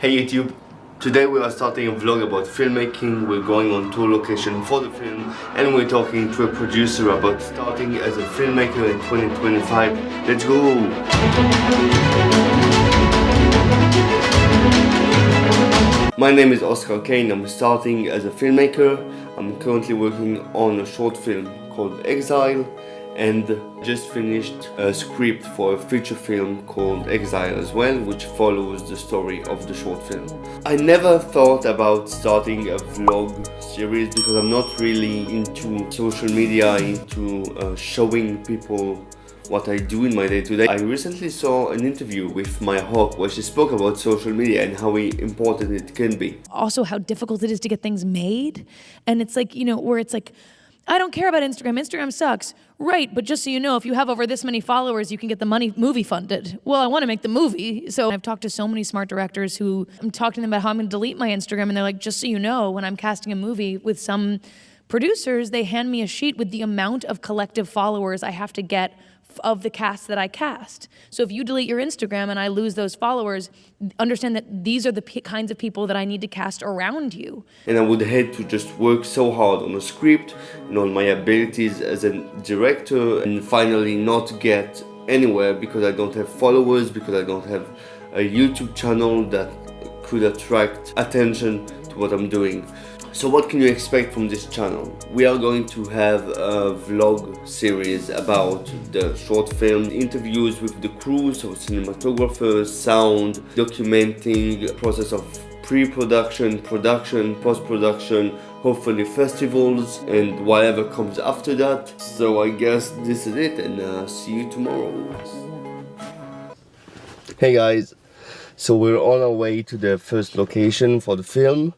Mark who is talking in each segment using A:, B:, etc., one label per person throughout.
A: Hey YouTube! Today we are starting a vlog about filmmaking. We're going on tour location for the film and we're talking to a producer about starting as a filmmaker in 2025. Let's go! My name is Oscar Kane. I'm starting as a filmmaker. I'm currently working on a short film called EXILE and just finished a script for a feature film called EXILE as well, which follows the story of the short film. I never thought about starting a vlog series because I'm not really into social media, into showing people what I do in my day-to-day. I recently saw an interview with Maya Hawke where she spoke about social media and how important it can be.
B: Also how difficult it is to get things made. And it's like, where it's like, I don't care about Instagram. Instagram sucks. Right, but just so you know, if you have over this many followers, you can get the movie funded. Well, I want to make the movie. So I've talked to so many smart directors who I'm talking to them about how I'm going to delete my Instagram. And they're like, just so you know, when I'm casting a movie with some producers, they hand me a sheet with the amount of collective followers I have to get of the cast that I cast. So if you delete your Instagram and I lose those followers, understand that these are the kinds of people that I need to cast around you.
A: And I would hate to just work so hard on a script and on my abilities as a director and finally not get anywhere because I don't have followers, because I don't have a YouTube channel that could attract attention to what I'm doing. So what can you expect from this channel? We are going to have a vlog series about the short film, interviews with the crew, so cinematographers, sound, documenting the process of pre-production, production, post-production, hopefully festivals and whatever comes after that. So I guess this is it and see you tomorrow. Hey guys, so we're on our way to the first location for the film.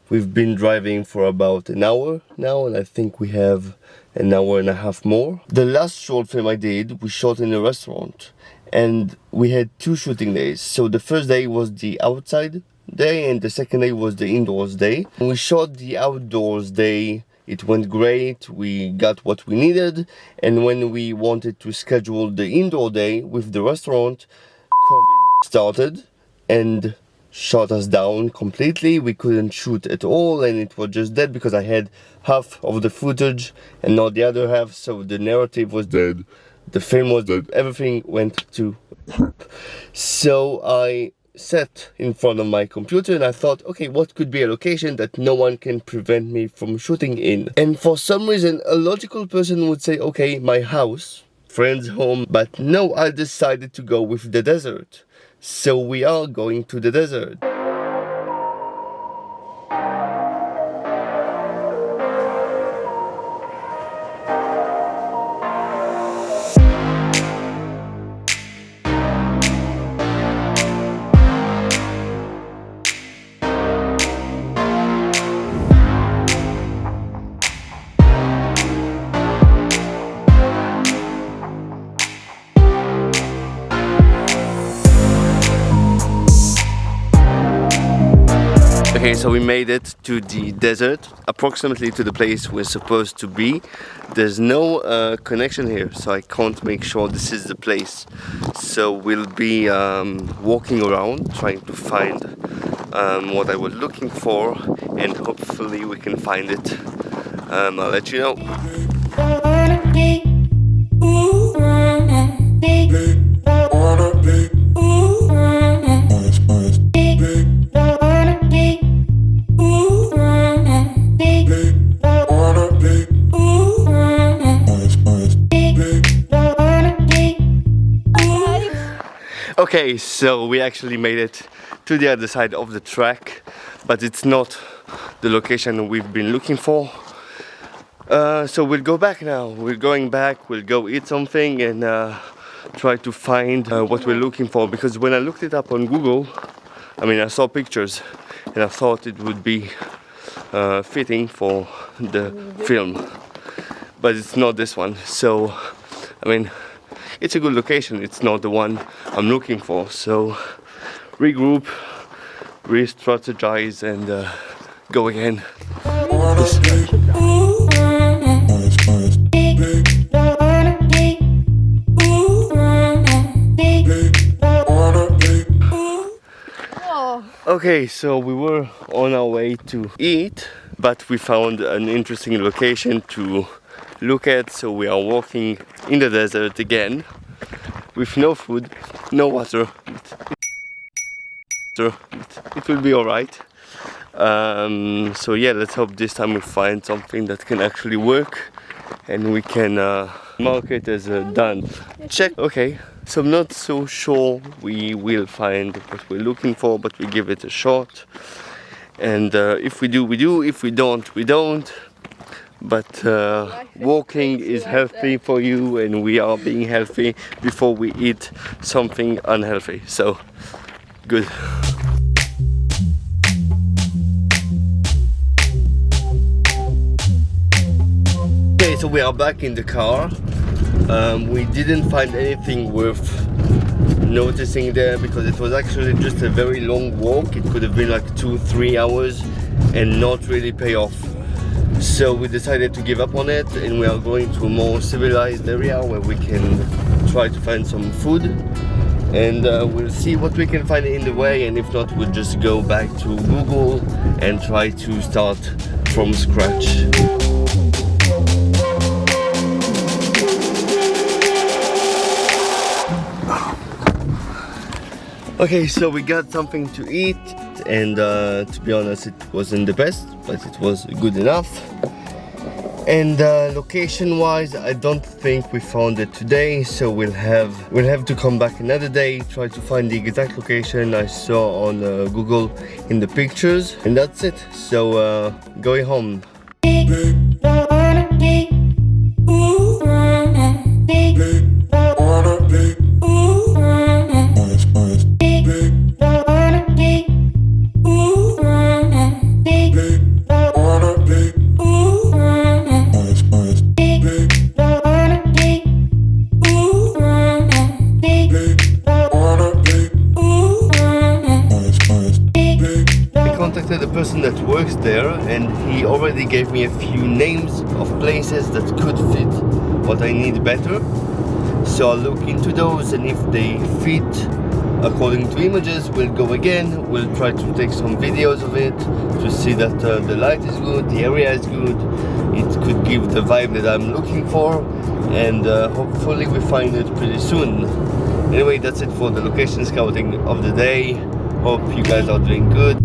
A: We've been driving for about an hour now and I think we have an hour and a half more. The last short film I did, we shot in a restaurant and we had 2 shooting days. So the first day was the outside day and the second day was the indoors day. When we shot the outdoors day, it went great, we got what we needed, and when we wanted to schedule the indoor day with the restaurant, COVID started and shut us down completely. We couldn't shoot at all and it was just dead because I had half of the footage and not the other half, so the narrative was dead, the film was dead, everything went to So I sat in front of my computer and I thought, okay, what could be a location that no one can prevent me from shooting in? And for some reason a logical person would say, okay, my house, friend's home, but no, I decided to go with the desert. So we are going to the desert. Okay, so we made it to the desert, approximately to the place we're supposed to be. There's no connection here, so I can't make sure this is the place. So we'll be walking around, trying to find what I was looking for, and hopefully we can find it. I'll let you know. Okay, so we actually made it to the other side of the track, but it's not the location we've been looking for. So we'll go back now. We're going back, we'll go eat something and try to find what we're looking for, because when I looked it up on Google, I saw pictures and I thought it would be fitting for the film, but it's not this one. So, it's a good location, it's not the one I'm looking for. So regroup, re-strategize and go again. Okay, so we were on our way to eat, but we found an interesting location to look at, so we are walking in the desert again with no food, no water. It will be alright. So yeah, let's hope this time we find something that can actually work and we can mark it as done. Check. Okay, so I'm not so sure we will find what we're looking for, but we give it a shot. And if we do, we do. If we don't, we don't. But walking is healthy for you, and we are being healthy before we eat something unhealthy. So, good. Okay, so we are back in the car. We didn't find anything worth noticing there because it was actually just a very long walk. It could have been like 2-3 hours and not really pay off. So we decided to give up on it, and we are going to a more civilized area where we can try to find some food, and we'll see what we can find in the way, and if not, we'll just go back to Google and try to start from scratch. Okay, so we got something to eat, and to be honest, it wasn't the best, but it was good enough. And location wise, I don't think we found it today, so we'll have to come back another day, try to find the exact location I saw on Google in the pictures, and that's it. So going home. The person that works there, and he already gave me a few names of places that could fit what I need better, so I'll look into those, and if they fit according to images, we'll go again. We'll try to take some videos of it to see that the light is good, the area is good, it could give the vibe that I'm looking for, and hopefully we find it pretty soon. Anyway, that's it for the location scouting of the day. Hope you guys are doing good.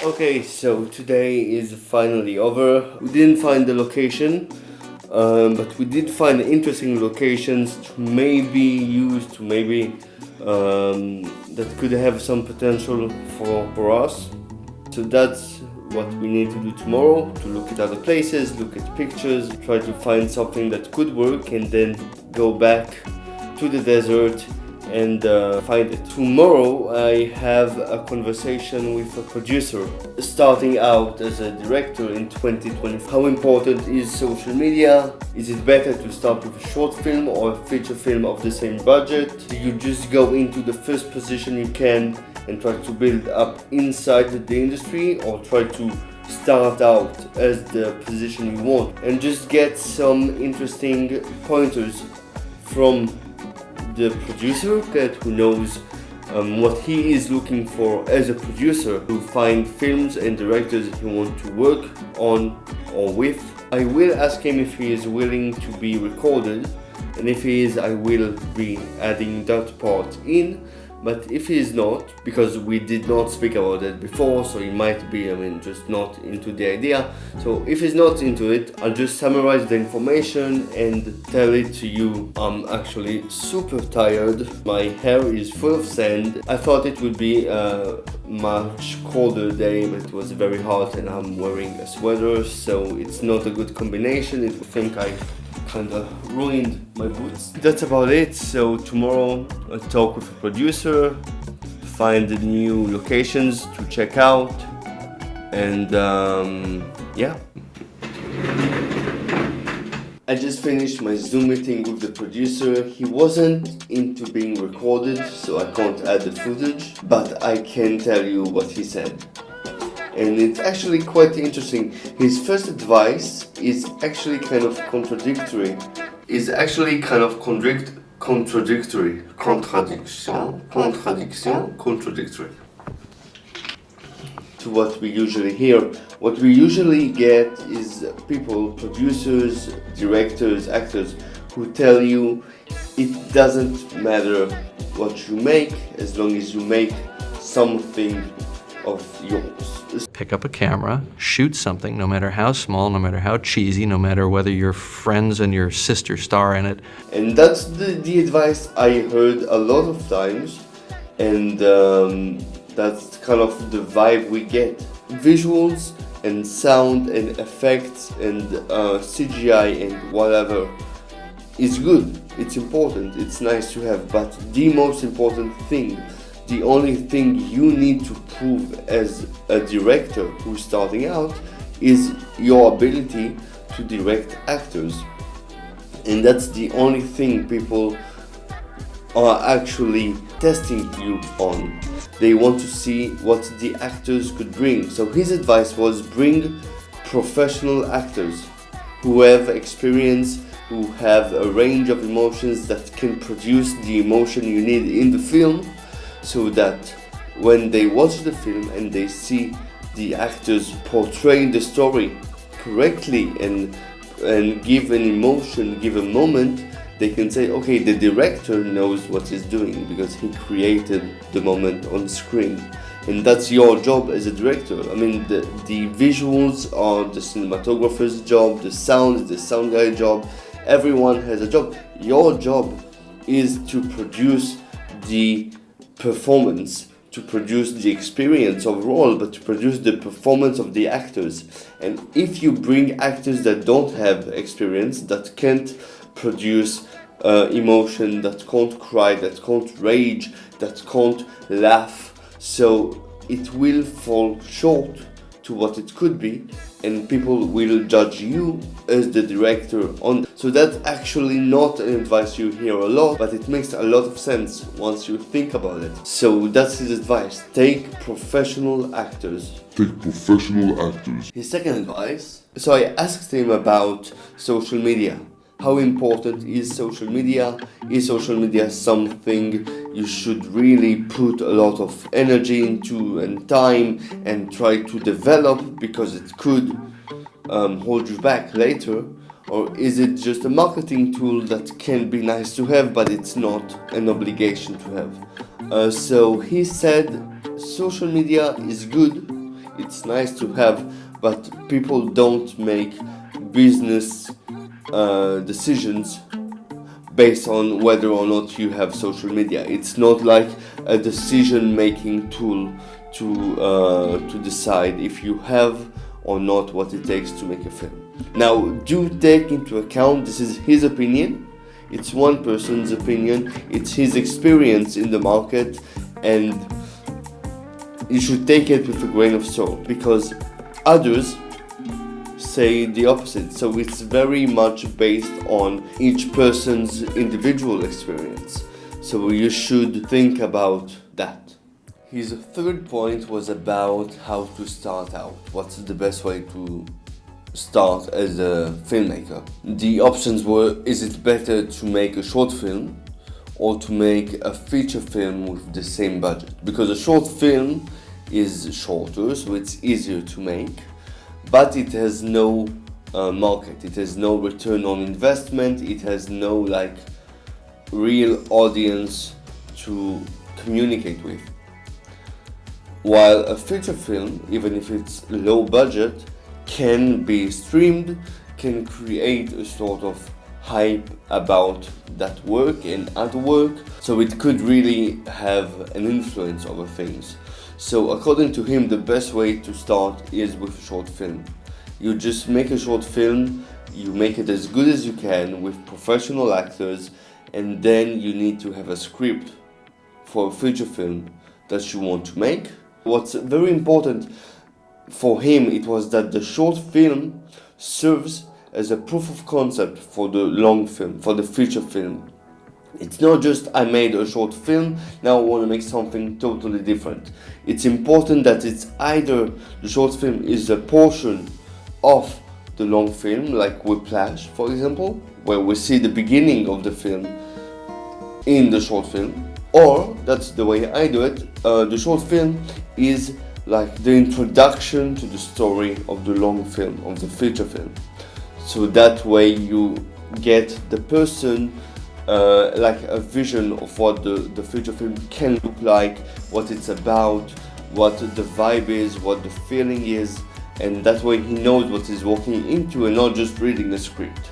A: Okay, so today is finally over. We didn't find the location, but we did find interesting locations to maybe use, to maybe that could have some potential for us. So that's what we need to do tomorrow, to look at other places, look at pictures, try to find something that could work, and then go back to the desert and find it. Tomorrow I have a conversation with a producer starting out as a director in 2020. How important is social media? Is it better to start with a short film or a feature film of the same budget? Do you just go into the first position you can and try to build up inside the industry, or try to start out as the position you want? And just get some interesting pointers from the producer who knows what he is looking for as a producer, to find films and directors that he wants to work on or with. I will ask him if he is willing to be recorded, and if he is, I will be adding that part in. But if he is not, because we did not speak about it before, so he might be, just not into the idea. So if he's not into it, I'll just summarize the information and tell it to you. I'm actually super tired. My hair is full of sand. I thought it would be a much colder day, but it was very hot, and I'm wearing a sweater, so it's not a good combination. I think I kind of ruined my boots. That's about it. So tomorrow I'll talk with a producer, find the new locations to check out, and yeah. I just finished my Zoom meeting with the producer. He wasn't into being recorded, so I can't add the footage, but I can tell you what he said. And it's actually quite interesting. His first advice is actually kind of contradictory. Contradictory to what we usually hear. What we usually get is people, producers, directors, actors, who tell you it doesn't matter what you make as long as you make something of yours.
C: Pick up a camera, shoot something, no matter how small, no matter how cheesy, no matter whether your friends and your sister star in it.
A: And that's the advice I heard a lot of times, and that's kind of the vibe we get. Visuals and sound and effects and CGI and whatever is good, it's important, it's nice to have, but the most important thing, the only thing you need to prove as a director who's starting out is your ability to direct actors. And that's the only thing people are actually testing you on. They want to see what the actors could bring. So his advice was bring professional actors who have experience, who have a range of emotions that can produce the emotion you need in the film, so that when they watch the film and they see the actors portray the story correctly and give an emotion, give a moment, they can say, okay, the director knows what he's doing because he created the moment on screen. And that's your job as a director. I mean, the visuals are the cinematographer's job, the sound is the sound guy's job, everyone has a job. Your job is to produce the performance, to produce the experience overall, but to produce the performance of the actors. And if you bring actors that don't have experience, that can't produce emotion, that can't cry, that can't rage, that can't laugh, so it will fall short to what it could be, and people will judge you as the director on. So that's actually not an advice you hear a lot, but it makes a lot of sense once you think about it. So that's his advice: take professional actors. His second advice, so I asked him about social media. How important is social media? Is social media something you should really put a lot of energy into and time and try to develop because it could hold you back later? Or is it just a marketing tool that can be nice to have, but it's not an obligation to have? So he said social media is good, it's nice to have, but people don't make business decisions based on whether or not you have social media. It's not like a decision-making tool to decide if you have or not what it takes to make a film. Now, do take into account this is his opinion. It's one person's opinion. It's his experience in the market, and you should take it with a grain of salt because others say the opposite. So it's very much based on each person's individual experience. So you should think about that. His third point was about how to start out. What's the best way to start as a filmmaker? The options were, is it better to make a short film or to make a feature film with the same budget? Because a short film is shorter, so it's easier to make, but it has no market, it has no return on investment, it has no real audience to communicate with. While a feature film, even if it's low budget, can be streamed, can create a sort of hype about that work and other work, so it could really have an influence over things. So according to him, the best way to start is with a short film. You just make a short film, you make it as good as you can with professional actors, and then you need to have a script for a feature film that you want to make. What's very important for him, it was that the short film serves as a proof of concept for the long film, for the feature film. It's not just I made a short film, now I want to make something totally different. It's important that it's either the short film is a portion of the long film, like Whiplash, for example, where we see the beginning of the film in the short film, or that's the way I do it. The short film is like the introduction to the story of the long film, of the feature film. So that way you get the person like a vision of what the feature film can look like, what it's about, what the vibe is, what the feeling is, and that way he knows what he's walking into and not just reading a script.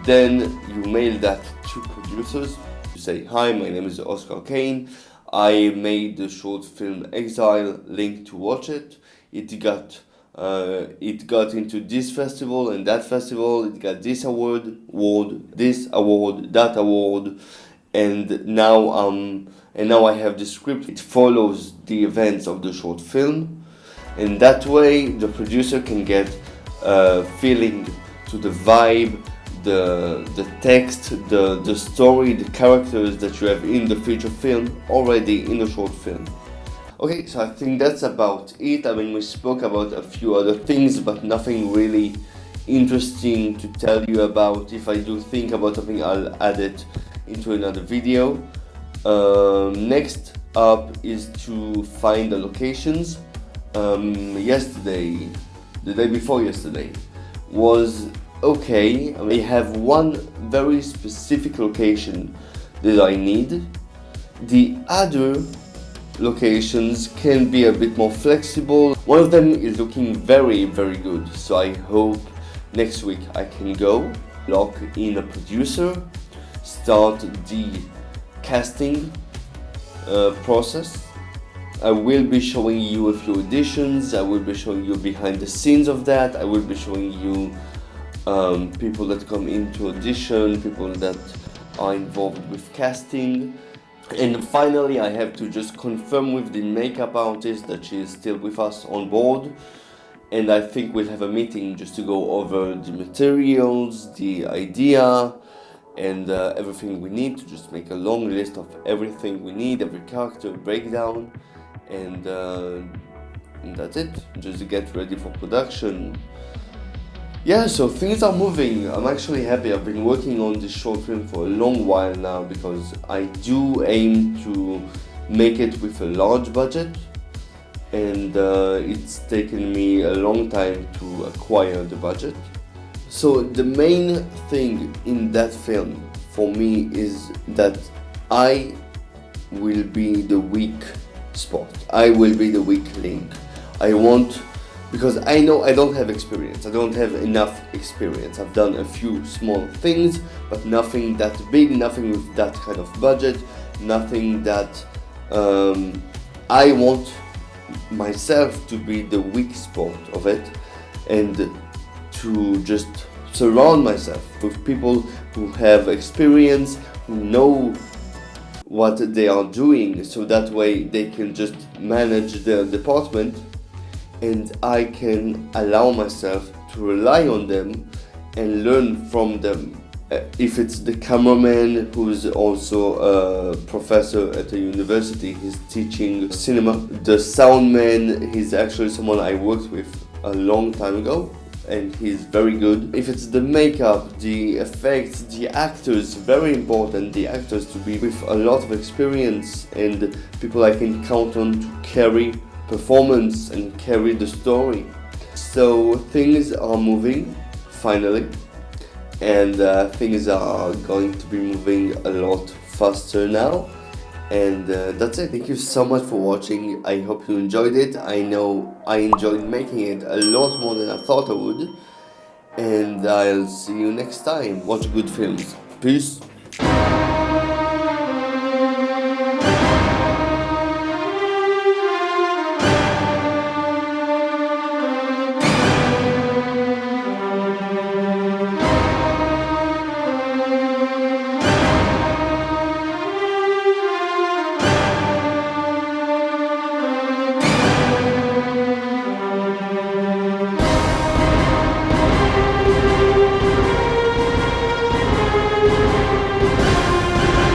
A: Then you mail that to producers. You say, hi, my name is Oscar Kane. I made the short film EXILE, link to watch it. It got into this festival and that festival. It got this award, this award, that award, and now I have the script. It follows the events of the short film, and that way the producer can get feeling to the vibe, the text, the story, the characters that you have in the feature film already in the short film. Okay, so I think that's about it. I mean, we spoke about a few other things, but nothing really interesting to tell you about. If I do think about something, I'll add it into another video. Next up is to find the locations. Yesterday, the day before yesterday, was okay. I mean, I have one very specific location that I need. The other locations can be a bit more flexible. One of them is looking very, very good, so I hope next week I can go, lock in a producer, start the casting process. I will be showing you a few auditions, I will be showing you behind the scenes of that, I will be showing you people that come into audition, people that are involved with casting. And finally, I have to just confirm with the makeup artist that she is still with us on board. And I think we'll have a meeting just to go over the materials, the idea, and everything we need, to just make a long list of everything we need, every character breakdown. And that's it, just to get ready for production. Yeah, so things are moving. I'm actually happy. I've been working on this short film for a long while now because I do aim to make it with a large budget, and it's taken me a long time to acquire the budget. So the main thing in that film for me is that I will be the weak spot. I will be the weak link. Because I know I don't have experience, I don't have enough experience. I've done a few small things, but nothing that big, nothing with that kind of budget, nothing that I want myself to be the weak spot of it, and to just surround myself with people who have experience, who know what they are doing, so that way they can just manage their department, and I can allow myself to rely on them and learn from them. If it's the cameraman, who's also a professor at a university, he's teaching cinema. The soundman, he's actually someone I worked with a long time ago, and he's very good. If it's the makeup, the effects, the actors, very important, the actors to be with a lot of experience and people I can count on to carry performance and carry the story. So things are moving finally, and things are going to be moving a lot faster now, and that's it. Thank you so much for watching. I hope you enjoyed it. I know I enjoyed making it a lot more than I thought I would, and I'll see you next time. Watch good films. Peace.